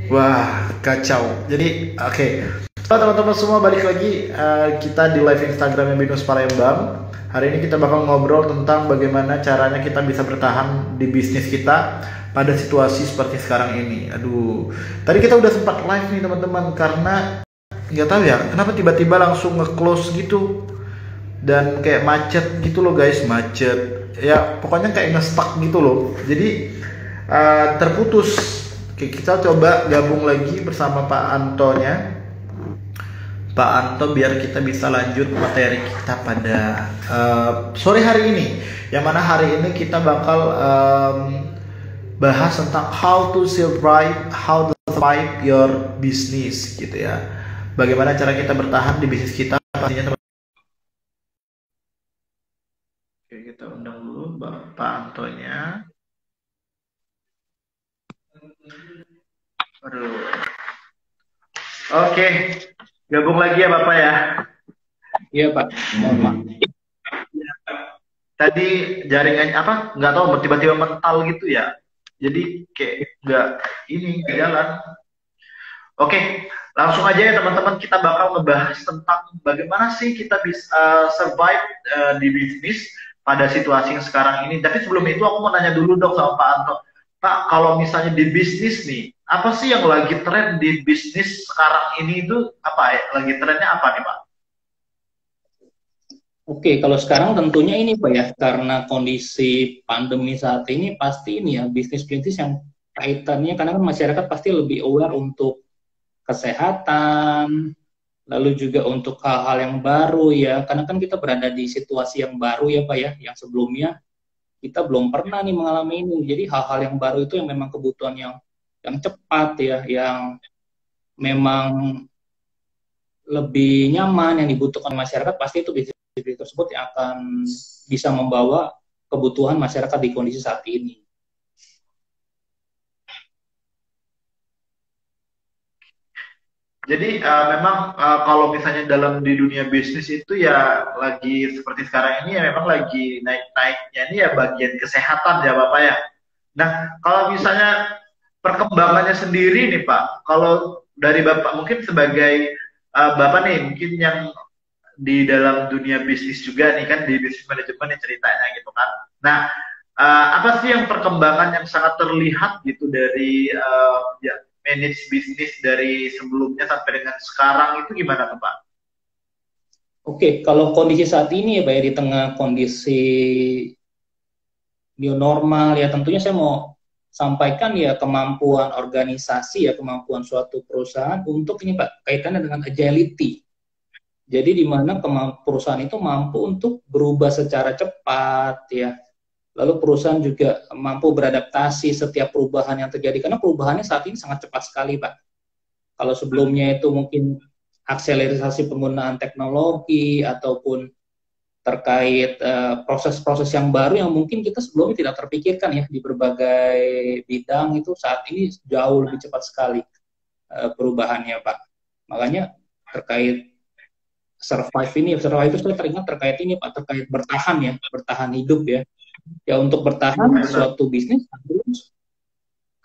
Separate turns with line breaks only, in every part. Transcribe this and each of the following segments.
Wah, kacau. Jadi, oke. Halo teman-teman semua, balik lagi kita di live Instagramnya Binus Palembang. Hari ini kita bakal ngobrol tentang bagaimana caranya kita bisa bertahan di bisnis kita pada situasi seperti sekarang ini. Aduh, tadi kita udah sempat live nih teman-teman, karena nggak tahu ya kenapa tiba-tiba langsung nge-close gitu dan kayak macet gitu loh guys, macet. Ya pokoknya kayak nge-stuck gitu loh. Jadi terputus. Oke, kita coba gabung lagi bersama Pak Antonya. Pak Anto, biar kita bisa lanjut materi kita pada sore hari ini. Yang mana hari ini kita bakal bahas tentang how to survive your business gitu ya. Bagaimana cara kita bertahan di bisnis kita pastinya teman. Oke, kita undang dulu Pak Antonya. Aduh. Oke, gabung lagi ya Bapak ya.
Iya Pak, mohon maaf.
Tadi jaringannya apa? Nggak tahu, tiba-tiba mental gitu ya. Jadi kayak nggak ini jalan. Oke, langsung aja ya teman-teman, kita bakal ngebahas tentang bagaimana sih kita bisa survive di bisnis pada situasi yang sekarang ini. Tapi sebelum itu aku mau nanya dulu dong sama Pak Anto. Pak, kalau misalnya di bisnis nih, apa sih yang lagi tren di bisnis sekarang ini itu apa ya? Lagi trennya apa nih Pak?
Oke, kalau sekarang tentunya ini Pak ya, karena kondisi pandemi saat ini pasti ini ya, bisnis-bisnis yang kaitannya, karena kan masyarakat pasti lebih aware untuk kesehatan, lalu juga untuk hal-hal yang baru ya, karena kan kita berada di situasi yang baru ya Pak ya, yang sebelumnya kita belum pernah nih mengalami ini. Jadi hal-hal yang baru itu yang memang kebutuhan yang cepat ya, yang memang lebih nyaman yang dibutuhkan masyarakat, pasti itu bisnis tersebut yang akan bisa membawa kebutuhan masyarakat di kondisi saat ini.
Jadi memang kalau misalnya dalam di dunia bisnis itu ya lagi seperti sekarang ini ya memang lagi naik-naiknya ini ya bagian kesehatan ya Bapak ya. Nah, kalau misalnya perkembangannya sendiri nih Pak, kalau dari Bapak mungkin sebagai Bapak nih mungkin yang di dalam dunia bisnis juga nih kan, di bisnis manajemen nih ceritanya gitu kan. Nah, apa sih yang perkembangan yang sangat terlihat gitu dari ya, manage bisnis dari sebelumnya sampai dengan sekarang itu gimana tuh Pak?
Oke, kalau kondisi saat ini ya Pak ya, di tengah kondisi new normal ya, tentunya saya mau sampaikan ya kemampuan organisasi ya, kemampuan suatu perusahaan untuk ini Pak, kaitannya dengan agility. Jadi di mana perusahaan itu mampu untuk berubah secara cepat ya. Lalu perusahaan juga mampu beradaptasi setiap perubahan yang terjadi, karena perubahannya saat ini sangat cepat sekali Pak. Kalau sebelumnya itu mungkin akselerasi penggunaan teknologi ataupun terkait proses-proses yang baru yang mungkin kita sebelumnya tidak terpikirkan ya, di berbagai bidang itu saat ini jauh lebih cepat sekali perubahannya Pak. Makanya terkait survive itu saya teringat terkait ini Pak, terkait bertahan ya, bertahan hidup ya. Ya untuk bertahan suatu bisnis harus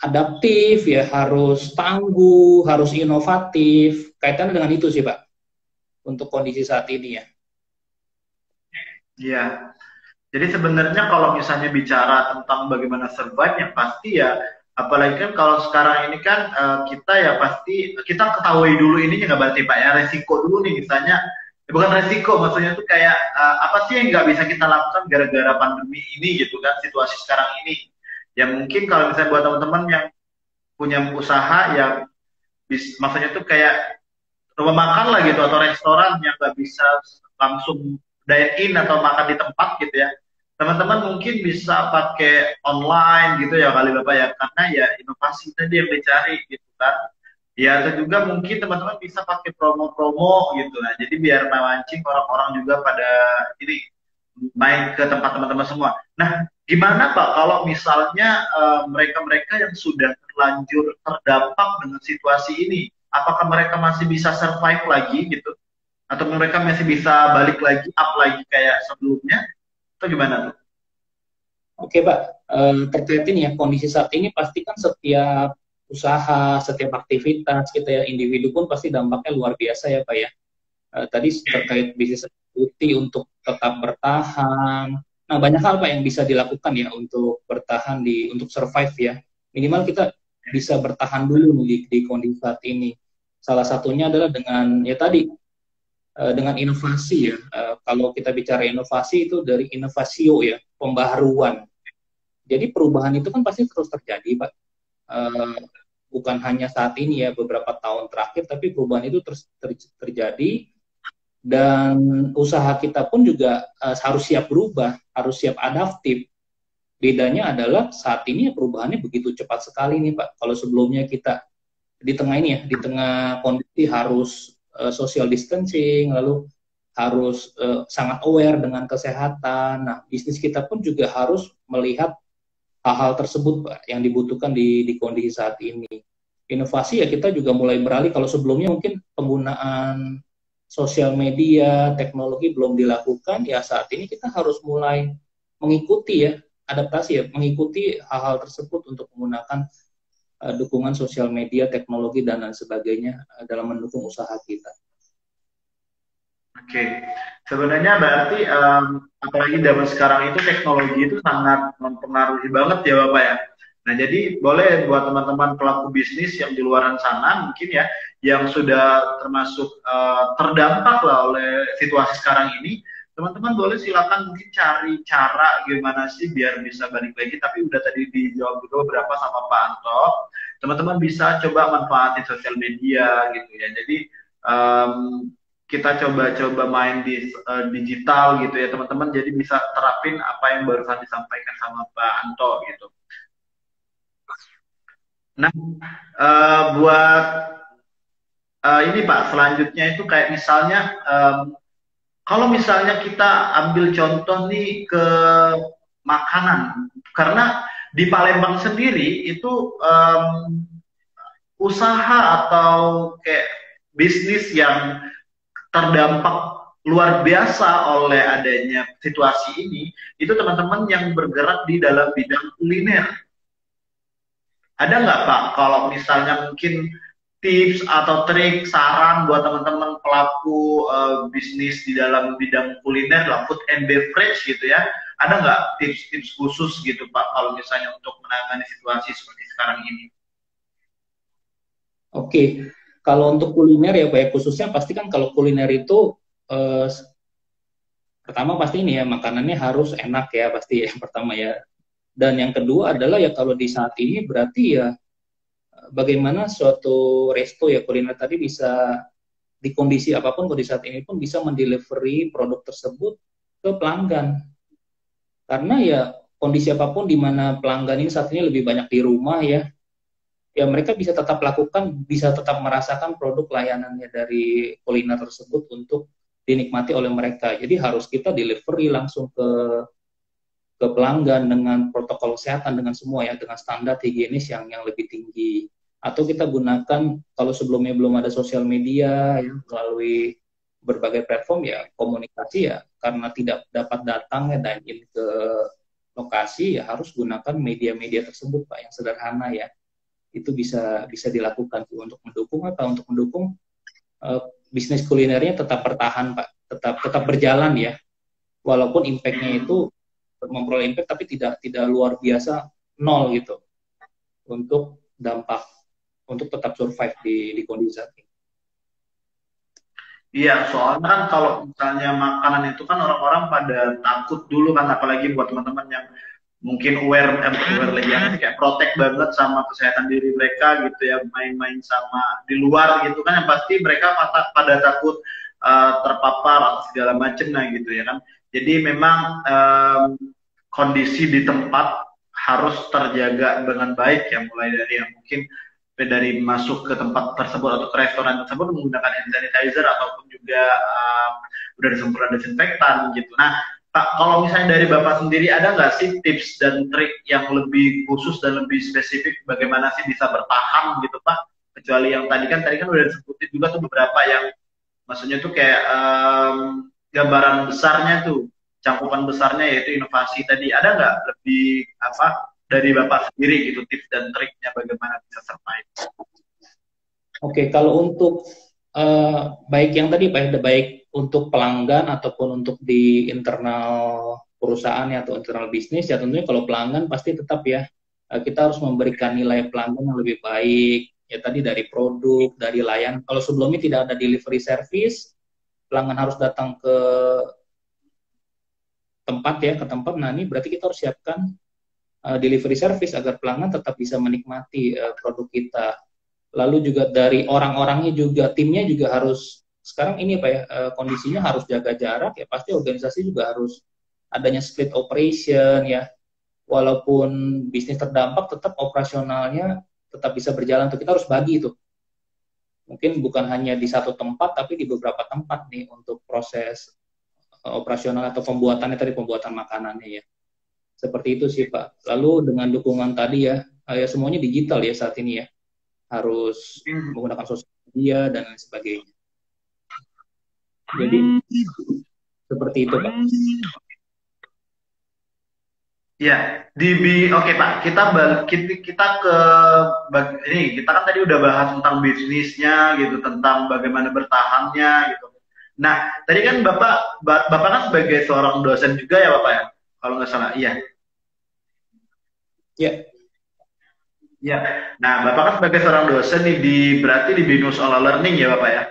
adaptif ya, harus tangguh, harus inovatif. Kaitannya dengan itu sih Pak, untuk kondisi saat ini ya.
Iya. Jadi sebenarnya kalau misalnya bicara tentang bagaimana survive, yang pasti ya, apalagi kan kalau sekarang ini kan kita ya pasti kita ketahui dulu ini nggak berarti Pak ya, resiko dulu nih misalnya, bukan resiko, maksudnya tuh kayak apa sih yang nggak bisa kita lakukan gara-gara pandemi ini gitu kan, situasi sekarang ini. Ya mungkin kalau misalnya buat teman-teman yang punya usaha yang maksudnya tuh kayak rumah makan lah gitu atau restoran yang nggak bisa langsung dine in atau makan di tempat gitu ya, teman-teman mungkin bisa pakai online gitu ya kali Bapak ya, karena ya inovasi tadi yang dicari gitu kan ya. Atau juga mungkin teman-teman bisa pakai promo-promo gitu lah, jadi biar memancing orang-orang juga pada ini main ke tempat teman-teman semua. Nah, gimana Pak kalau misalnya mereka-mereka yang sudah terlanjur terdampak dengan situasi ini, apakah mereka masih bisa survive lagi gitu? Atau mereka masih bisa balik lagi, up lagi kayak sebelumnya? Atau gimana tuh?
Oke Pak, terkait ini ya, kondisi saat ini pastikan setiap usaha, setiap aktivitas kita ya, individu pun pasti dampaknya luar biasa ya Pak ya. Tadi terkait bisnis putih untuk tetap bertahan. Nah, banyak hal Pak yang bisa dilakukan ya untuk bertahan untuk survive ya. Minimal kita bisa bertahan dulu di kondisi saat ini. Salah satunya adalah dengan ya tadi dengan inovasi ya. Kalau kita bicara inovasi itu dari innovatio ya, pembaharuan. Jadi perubahan itu kan pasti terus terjadi Pak. Bukan hanya saat ini ya, beberapa tahun terakhir, tapi perubahan itu terus terjadi. Dan usaha kita pun juga harus siap berubah, harus siap adaptif. Bedanya adalah saat ini perubahannya begitu cepat sekali nih Pak. Kalau sebelumnya kita di tengah ini ya, di tengah kondisi harus social distancing, lalu harus sangat aware dengan kesehatan. Nah, bisnis kita pun juga harus melihat hal-hal tersebut Pak, yang dibutuhkan di kondisi saat ini. Inovasi ya kita juga mulai beralih. Kalau sebelumnya mungkin penggunaan sosial media, teknologi belum dilakukan, ya saat ini kita harus mulai mengikuti ya, adaptasi ya, mengikuti hal-hal tersebut untuk menggunakan dukungan sosial media, teknologi, dan lain sebagainya dalam mendukung usaha kita.
Oke, sebenarnya berarti apalagi zaman sekarang itu teknologi itu sangat mempengaruhi banget ya Bapak ya. Nah, jadi boleh buat teman-teman pelaku bisnis yang di luaran sana mungkin ya, yang sudah termasuk terdampak lah oleh situasi sekarang ini, teman-teman boleh silakan mungkin cari cara gimana sih biar bisa balik lagi. Tapi udah tadi dijawab juga beberapa sama Pak Anto. Teman-teman bisa coba manfaatin sosial media gitu ya. Jadi kita coba-coba main di digital gitu ya teman-teman. Jadi bisa terapin apa yang barusan disampaikan sama Pak Anto gitu. Nah, buat ini Pak, selanjutnya itu kayak misalnya, kalau misalnya kita ambil contoh nih ke makanan, karena di Palembang sendiri itu usaha atau kayak bisnis yang terdampak luar biasa oleh adanya situasi ini, itu teman-teman yang bergerak di dalam bidang kuliner. Ada nggak Pak, kalau misalnya mungkin tips atau trik, saran buat teman-teman pelaku bisnis di dalam bidang kuliner, lah, food and beverage gitu ya, ada nggak tips-tips khusus gitu Pak, kalau misalnya untuk menangani situasi seperti sekarang ini?
Oke, kalau untuk kuliner ya Pak, ya, khususnya pasti kan kalau kuliner itu pertama pasti ini ya, makanannya harus enak ya, pasti ya, yang pertama ya. Dan yang kedua adalah ya kalau di saat ini berarti ya bagaimana suatu resto ya kuliner tadi bisa di kondisi apapun, kondisi saat ini pun bisa mendelivery produk tersebut ke pelanggan. Karena ya kondisi apapun di mana pelanggan ini saat ini lebih banyak di rumah ya, ya mereka bisa tetap lakukan, bisa tetap merasakan produk layanannya dari kuliner tersebut untuk dinikmati oleh mereka. Jadi harus kita delivery langsung ke pelanggan dengan protokol kesehatan, dengan semua ya, dengan standar higienis yang lebih tinggi. Atau kita gunakan, kalau sebelumnya belum ada sosial media ya, melalui berbagai platform ya, komunikasi ya, karena tidak dapat datang ya dine-in ke lokasi ya, harus gunakan media-media tersebut Pak, yang sederhana ya. Itu bisa dilakukan untuk mendukung apa? Untuk mendukung bisnis kulinernya tetap bertahan Pak, tetap berjalan ya. Walaupun impact-nya itu memperoleh impact tapi tidak luar biasa, nol gitu untuk dampak, untuk tetap survive di kondisi saat ini.
Iya, soalnya kan kalau misalnya makanan itu kan orang-orang pada takut dulu kan, apalagi buat teman-teman yang mungkin aware lagi yang kayak protect banget sama kesehatan diri mereka gitu ya, main-main sama di luar gitu kan, yang pasti mereka pada takut terpapar atau segala macam nah gitu ya kan. Jadi memang kondisi di tempat harus terjaga dengan baik ya, mulai dari yang mungkin dari masuk ke tempat tersebut atau ke restoran tersebut menggunakan hand sanitizer ataupun juga udah disemprot desinfektan gitu. Nah Pak, kalau misalnya dari Bapak sendiri ada nggak sih tips dan trik yang lebih khusus dan lebih spesifik bagaimana sih bisa bertahan gitu Pak? Kecuali yang tadi kan udah disebutin juga tuh beberapa yang maksudnya tuh kayak gambaran besarnya tuh, cakupan besarnya yaitu inovasi tadi. Ada nggak lebih apa dari Bapak sendiri gitu, tips dan triknya bagaimana bisa survive.
Oke, kalau untuk baik yang tadi Pak, baik untuk pelanggan ataupun untuk di internal perusahaan ya, atau internal bisnis ya, tentunya kalau pelanggan pasti tetap ya, kita harus memberikan nilai pelanggan yang lebih baik ya, tadi dari produk, dari layanan. Kalau sebelumnya tidak ada delivery service, pelanggan harus datang ke tempat ya, ke tempat. Nah, ini berarti kita harus siapkan delivery service agar pelanggan tetap bisa menikmati produk kita. Lalu juga dari orang-orangnya juga, timnya juga harus, sekarang ini Pak ya, kondisinya harus jaga jarak ya, pasti organisasi juga harus adanya split operation ya, walaupun bisnis terdampak tetap operasionalnya tetap bisa berjalan tuh, kita harus bagi itu. Mungkin bukan hanya di satu tempat tapi di beberapa tempat nih untuk proses operasional atau pembuatannya, tadi pembuatan makanannya ya. Seperti itu sih Pak. Lalu dengan dukungan tadi ya, ya semuanya digital ya saat ini ya, harus menggunakan sosial media dan lain sebagainya. Jadi seperti itu Pak.
Ya, oke Pak, kita ke ini, kita kan tadi udah bahas tentang bisnisnya gitu, tentang bagaimana bertahannya gitu. Nah, tadi kan Bapak kan sebagai seorang dosen juga ya Bapak ya, kalau nggak salah, iya.
Ya.
Ya, nah Bapak kan sebagai seorang dosen nih berarti di Binus Olah Learning ya Bapak ya,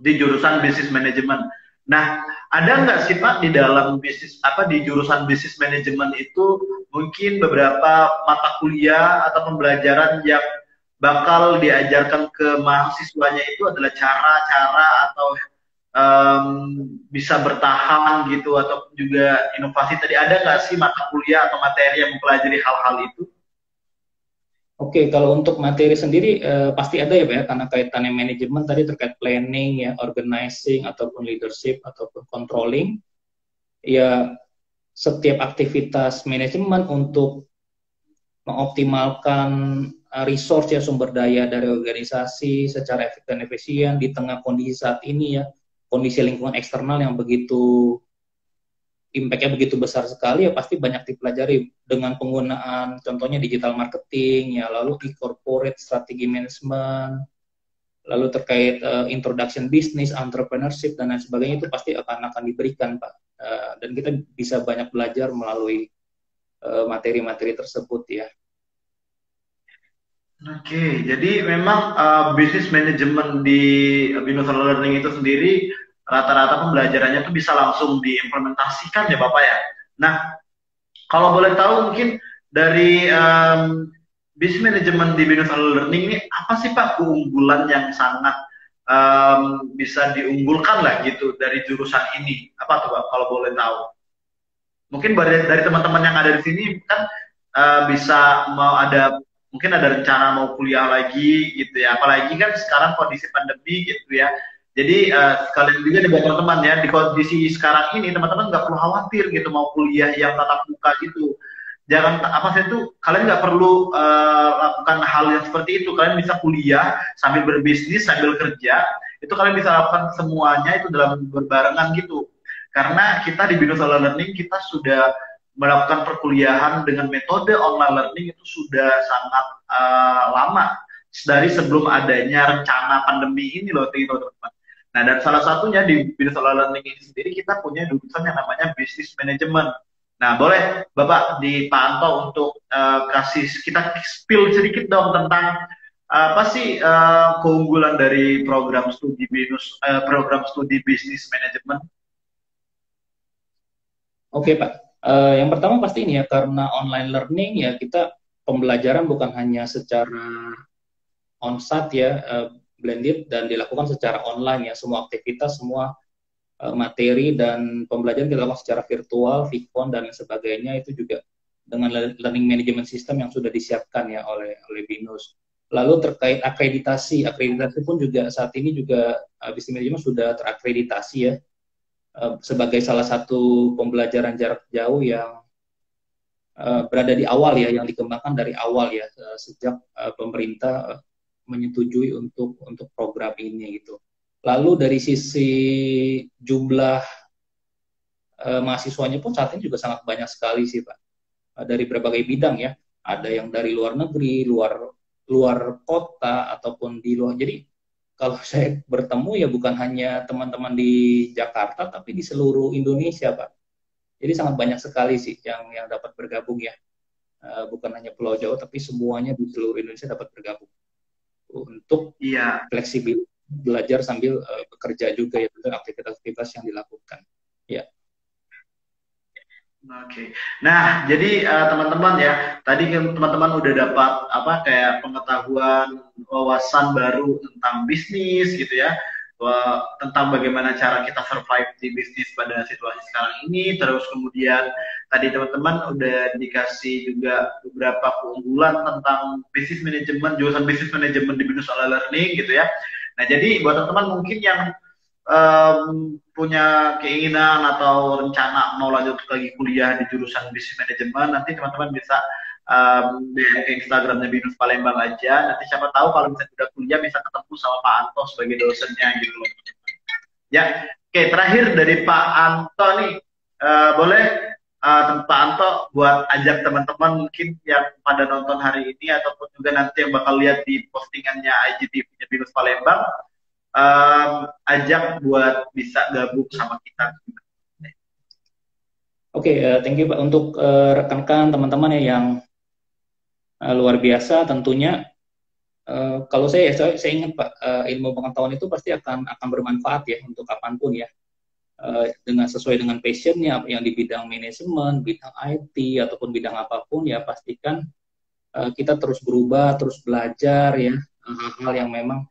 di jurusan bisnis manajemen. Nah, ada nggak sih Pak di dalam di jurusan bisnis manajemen itu mungkin beberapa mata kuliah atau pembelajaran yang bakal diajarkan ke mahasiswanya itu adalah cara-cara atau bisa bertahan gitu, atau juga inovasi. Tadi ada nggak sih mata kuliah atau materi yang mempelajari hal-hal itu?
Oke, kalau untuk materi sendiri pasti ada ya Pak ya, karena kaitannya manajemen tadi terkait planning ya, organizing ataupun leadership ataupun controlling. Ya, setiap aktivitas manajemen untuk mengoptimalkan resource ya, sumber daya dari organisasi secara efektif dan efisien di tengah kondisi saat ini ya, kondisi lingkungan eksternal yang begitu impact-nya begitu besar sekali ya, pasti banyak dipelajari dengan penggunaan contohnya digital marketing ya, lalu e-corporate strategi manajemen, lalu terkait introduction business, entrepreneurship dan lain sebagainya, itu pasti akan diberikan Pak, dan kita bisa banyak belajar melalui materi-materi tersebut ya.
Oke, jadi memang bisnis manajemen di Binus Learning itu sendiri rata-rata pembelajarannya tuh bisa langsung diimplementasikan ya Bapak ya. Nah, kalau boleh tahu mungkin dari bisnis manajemen di Binus Learning ini apa sih Pak keunggulan yang sangat bisa diunggulkan lah gitu dari jurusan ini? Apa tuh Pak kalau boleh tahu? Mungkin dari teman-teman yang ada di sini kan bisa mungkin ada rencana mau kuliah lagi gitu ya, apalagi kan sekarang kondisi pandemi gitu ya. Jadi sekalian juga buat teman-teman ya, di kondisi sekarang ini teman-teman nggak perlu khawatir gitu mau kuliah yang tatap muka gitu. Jangan kalian nggak perlu lakukan hal yang seperti itu. Kalian bisa kuliah sambil berbisnis, sambil kerja. Itu kalian bisa lakukan semuanya itu dalam berbarengan gitu. Karena kita di Binus Olah Learning kita sudah melakukan perkuliahan dengan metode online learning itu sudah sangat lama dari sebelum adanya rencana pandemi ini loh teman-teman. Nah, dan salah satunya di Binus Olah Learning ini sendiri kita punya jurusan yang namanya Business Management. Nah, boleh Bapak dipantau untuk kasih kita spill sedikit dong tentang apa sih keunggulan dari program studi program studi Business Management?
Oke Pak, yang pertama pasti ini ya, karena online learning ya, kita pembelajaran bukan hanya secara on-site ya, blended dan dilakukan secara online ya, semua aktivitas, semua materi dan pembelajaran kita lakukan secara virtual, Vicon dan sebagainya, itu juga dengan learning management system yang sudah disiapkan ya oleh BINUS. Lalu terkait akreditasi pun juga saat ini juga business management sudah terakreditasi ya, sebagai salah satu pembelajaran jarak jauh yang berada di awal ya, yang dikembangkan dari awal ya, sejak pemerintah menyetujui untuk program ini gitu. Lalu dari sisi jumlah mahasiswanya pun saat ini juga sangat banyak sekali sih Pak, dari berbagai bidang ya. ada yang dari luar negeri, luar luar kota ataupun di luar. Jadi kalau saya bertemu ya bukan hanya teman-teman di Jakarta, tapi di seluruh Indonesia, Pak. Jadi sangat banyak sekali sih yang dapat bergabung ya. Bukan hanya Pulau Jawa, tapi semuanya di seluruh Indonesia dapat bergabung untuk
Iya.
fleksibel belajar sambil bekerja juga ya, dengan aktivitas-aktivitas yang dilakukan. Ya.
Oke. Nah, jadi teman-teman ya, tadi kan teman-teman udah dapat apa kayak pengetahuan, wawasan baru tentang bisnis gitu ya, tentang bagaimana cara kita survive di bisnis pada situasi sekarang ini. Terus kemudian tadi teman-teman udah dikasih juga beberapa keunggulan tentang bisnis manajemen, jurusan bisnis manajemen di Binus Online Learning gitu ya. Nah, jadi buat teman-teman mungkin yang punya keinginan atau rencana mau lanjut lagi kuliah di jurusan bisnis manajemen, nanti teman-teman bisa DM ke Instagramnya Binus Palembang aja. Nanti siapa tahu kalau misalnya udah kuliah bisa ketemu sama Pak Anto sebagai dosennya gitu loh. Ya, oke, terakhir dari Pak Anto nih, boleh Pak Anto buat ajak teman-teman mungkin yang pada nonton hari ini ataupun juga nanti yang bakal lihat di postingannya IGTV-nya Binus Palembang, ajak buat bisa gabung sama kita.
Oke, thank you Pak untuk rekan-rekan teman-teman ya yang luar biasa tentunya. Kalau saya ingat Pak, ilmu pengetahuan itu pasti akan bermanfaat ya untuk kapanpun ya, dengan sesuai dengan passionnya yang di bidang manajemen, bidang IT ataupun bidang apapun ya, pastikan kita terus berubah, terus belajar ya, hal-hal yang memang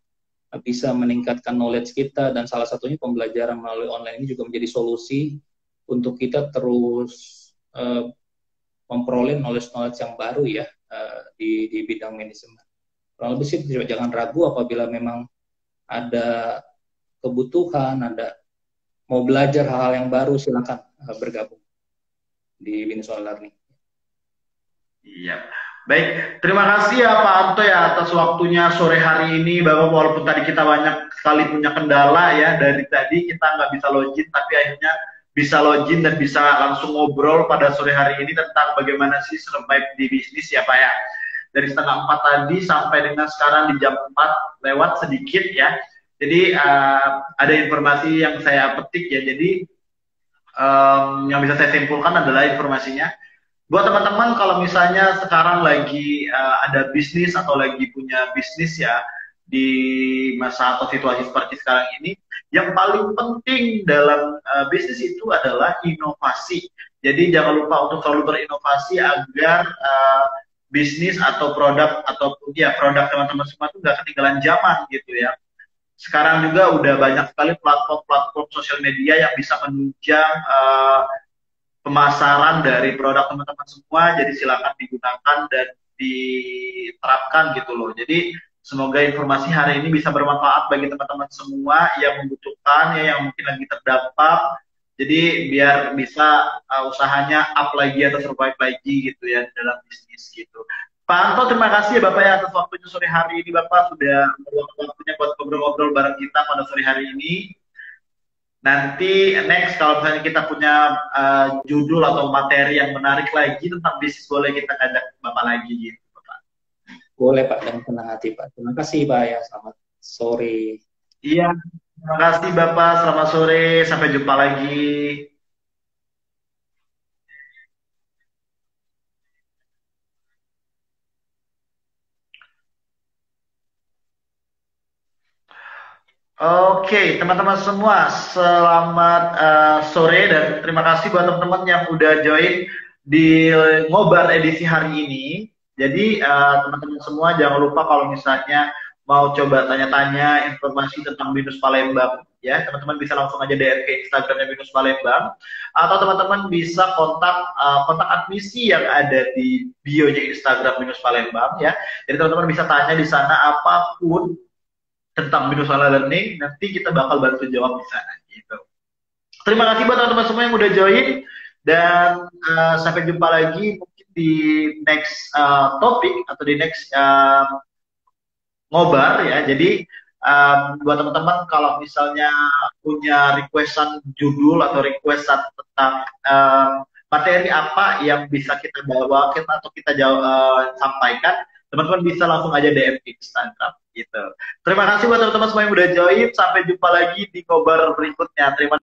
bisa meningkatkan knowledge kita, dan salah satunya pembelajaran melalui online ini juga menjadi solusi untuk kita terus memperoleh knowledge yang baru ya di bidang manajemen. Kurang lebih sih jangan ragu apabila memang ada kebutuhan, ada mau belajar hal-hal yang baru, silakan bergabung di Binus Online Learning.
Iya. Baik, terima kasih ya Pak Anto ya atas waktunya sore hari ini. Bapak, walaupun tadi kita banyak sekali punya kendala ya, dari tadi kita nggak bisa login, tapi akhirnya bisa login dan bisa langsung ngobrol pada sore hari ini tentang bagaimana sih survive di bisnis ya Pak ya. Dari setengah 4 tadi sampai dengan sekarang di jam 4 lewat sedikit ya. Jadi ada informasi yang saya petik ya. Jadi yang bisa saya simpulkan adalah informasinya. Buat teman-teman kalau misalnya sekarang lagi ada bisnis atau lagi punya bisnis ya di masa atau situasi seperti sekarang ini, yang paling penting dalam bisnis itu adalah inovasi. Jadi jangan lupa untuk selalu berinovasi agar bisnis atau produk ataupun ya produk teman-teman semua itu nggak ketinggalan zaman gitu ya. Sekarang juga udah banyak sekali platform-platform sosial media yang bisa menunjang pemasaran dari produk teman-teman semua, jadi silakan digunakan dan diterapkan gitu loh. Jadi semoga informasi hari ini bisa bermanfaat bagi teman-teman semua yang membutuhkan ya, yang mungkin lagi terdampak. Jadi biar bisa usahanya up lagi atau survive lagi gitu ya dalam bisnis gitu. Pak Anto, terima kasih ya Bapak ya atas waktunya sore hari ini. Bapak sudah meluangkan waktunya buat ngobrol-ngobrol bareng kita pada sore hari ini. Nanti next kalau misalnya kita punya judul atau materi yang menarik lagi tentang bisnis, boleh kita ajak Bapak lagi gitu Bapak.
Boleh Pak, dengan senang hati Pak. Terima kasih Pak ya, selamat sore.
Iya, terima kasih Bapak, selamat sore, sampai jumpa lagi. Oke, teman-teman semua, selamat sore dan terima kasih buat teman-teman yang udah join di Ngobar edisi hari ini. Jadi teman-teman semua jangan lupa kalau misalnya mau coba tanya-tanya informasi tentang Binus Palembang, ya teman-teman bisa langsung aja DM ke Instagramnya Binus Palembang, atau teman-teman bisa kontak admisi yang ada di bio-nya Instagram Binus Palembang, ya. Jadi teman-teman bisa tanya di sana apapun tentang Binus Online Learning, nanti kita bakal bantu jawab di sana gitu. Terima kasih buat teman-teman semua yang udah join, dan sampai jumpa lagi mungkin di next topik atau di next ngobar ya. Jadi buat teman-teman kalau misalnya punya requestan judul atau requestan tentang materi apa yang bisa kita bawa kita atau kita sampaikan, teman-teman bisa langsung aja DM di Instagram gitu. Terima kasih buat teman-teman semua yang udah join. Sampai jumpa lagi di ngobar berikutnya. Terima